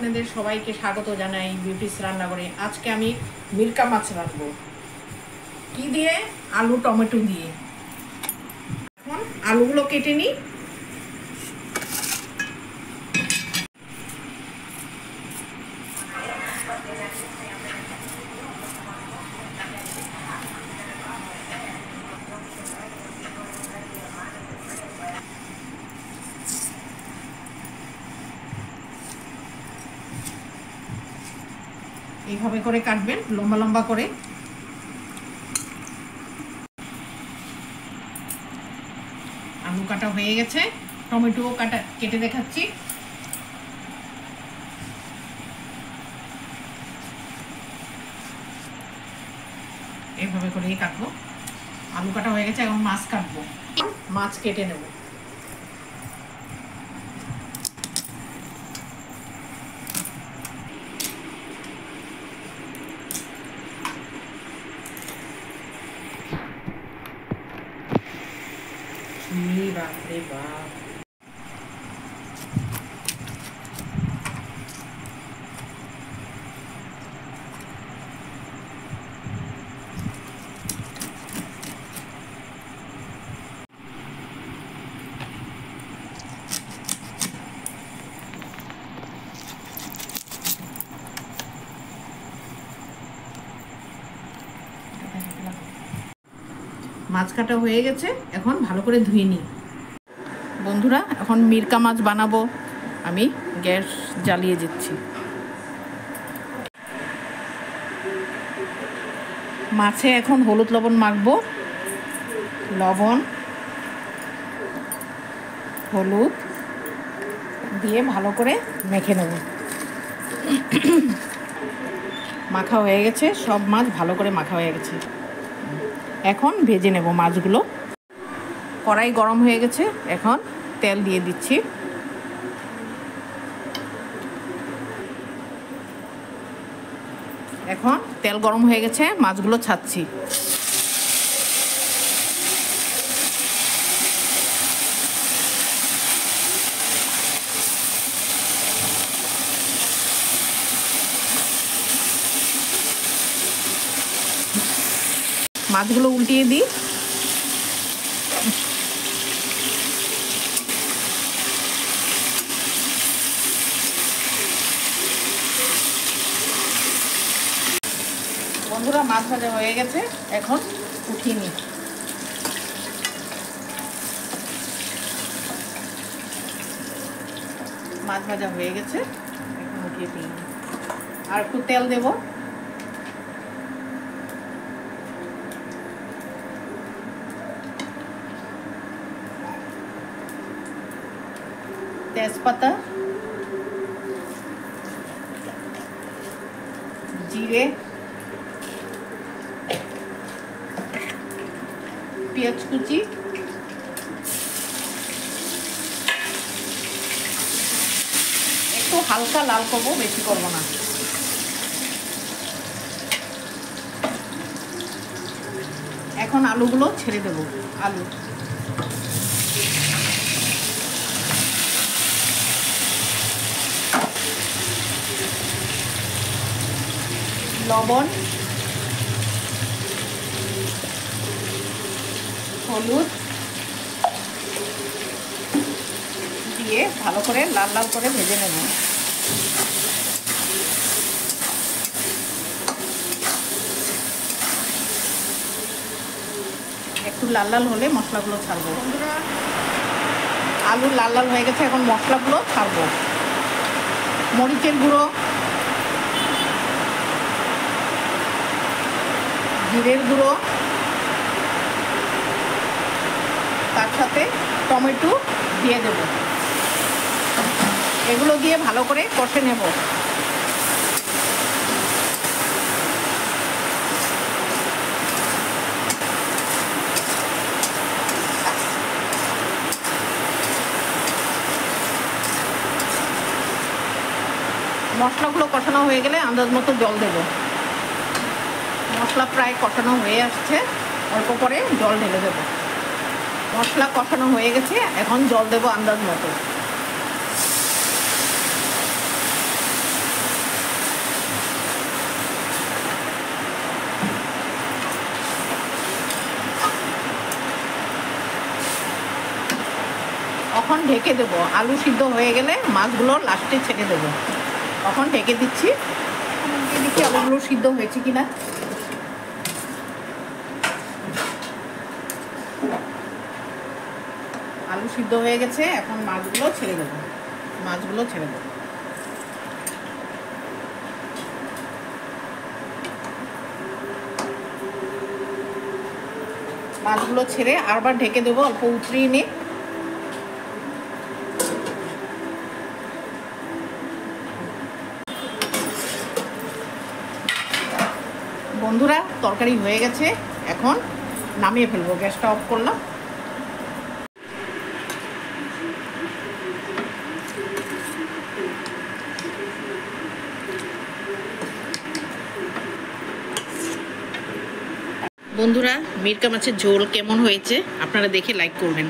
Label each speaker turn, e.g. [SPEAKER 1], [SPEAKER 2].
[SPEAKER 1] আপনাদের সবাইকে স্বাগত জানাই বিউটিস রান্নাঘরে। আজকে আমি মিরকা মাছ রাঁধবো। কি দিয়ে? আলু টমেটো দিয়ে। এখন আলুগুলো কেটে নিই। এইভাবে করে কাটবেন, লম্বা লম্বা করে। আলু কাটা হয়ে গেছে, টমেটো কাটা কেটে দেখাচ্ছি। এইভাবে করেই কাটবো। আলু কাটা হয়ে গেছে, এখন মাছ কাটবো। মাছ কেটে নেব। বাপরে বাপ, মাছ কাটা হয়ে গেছে, এখন ভালো করে ধুয়ে নিই। বন্ধুরা, এখন মিরকা মাছ বানাবো। আমি গ্যাস জ্বালিয়ে দিচ্ছি। মাছে এখন হলুদ লবণ মাখবো। লবণ হলুদ দিয়ে ভালো করে মেখে নেব। মাখা হয়ে গেছে, সব মাছ ভালো করে মাখা হয়ে গেছে। এখন ভেজে নেব মাছগুলো। কড়াই গরম হয়ে গেছে, এখন তেল দিয়ে দিচ্ছি। এখন তেল গরম হয়ে গেছে, মাছগুলো ছাড়ছি। মাছগুলো উল্টিয়ে দিই। বন্ধুরা, মাছ ভাজা হয়ে গেছে, এখন উঠিয়ে নিই। মাছ ভাজা হয়ে গেছে, এখন উঠিয়ে দিই। আর একটু তেল দেব। তেজপাতা, জিরে, পেঁয়াজ কুচি, একটু হালকা লাল করবো, বেশি করবো না। এখন আলুগুলো ছেড়ে দেবো। আলু লবণ হলুদ দিয়ে ভালো করে লাল লাল করে ভেজে নেব। একটু লাল লাল হলে মশলাগুলো ছাড়বো। আলু লাল লাল হয়ে গেছে, এখন মশলাগুলো ছাড়বো। মরিচের গুঁড়ো, জিরের গুঁড়ো, তার সাথে টমেটো দিয়ে দেব। এগুলো দিয়ে ভালো করে কষে নেব। মশলাগুলো কষানো হয়ে গেলে আন্দাজ মতো জল দেব। মশলা প্রায় কষানো হয়ে আসছে, অল্প করে জল ঢেলে দেব। মশলা কষানো হয়ে গেছে, এখন জল দেব আন্দাজ মতো। এখন ঢেকে দেবো। আলু সিদ্ধ হয়ে গেলে মাছগুলো লাস্টে ছেড়ে দেবো। তখন ঢেকে দিচ্ছি, দেখি আলুগুলো সিদ্ধ হয়েছে কিনা। আলু সিদ্ধ হয়ে গেছে, এখন মাছগুলো ছেড়ে দেবো। মাছগুলো ছেড়ে দেবো। মাছগুলো ছেড়ে আরবার ঢেকে দেবো অল্প উতরিয়ে নিয়ে। বন্ধুরা, তরকারি হয়ে গেছে, এখন নামিয়ে ফেলবো। গ্যাসটা অফ করলাম। বন্ধুরা, মিরকা মাছের ঝোল কেমন হয়েছে আপনারা দেখে লাইক করবেন।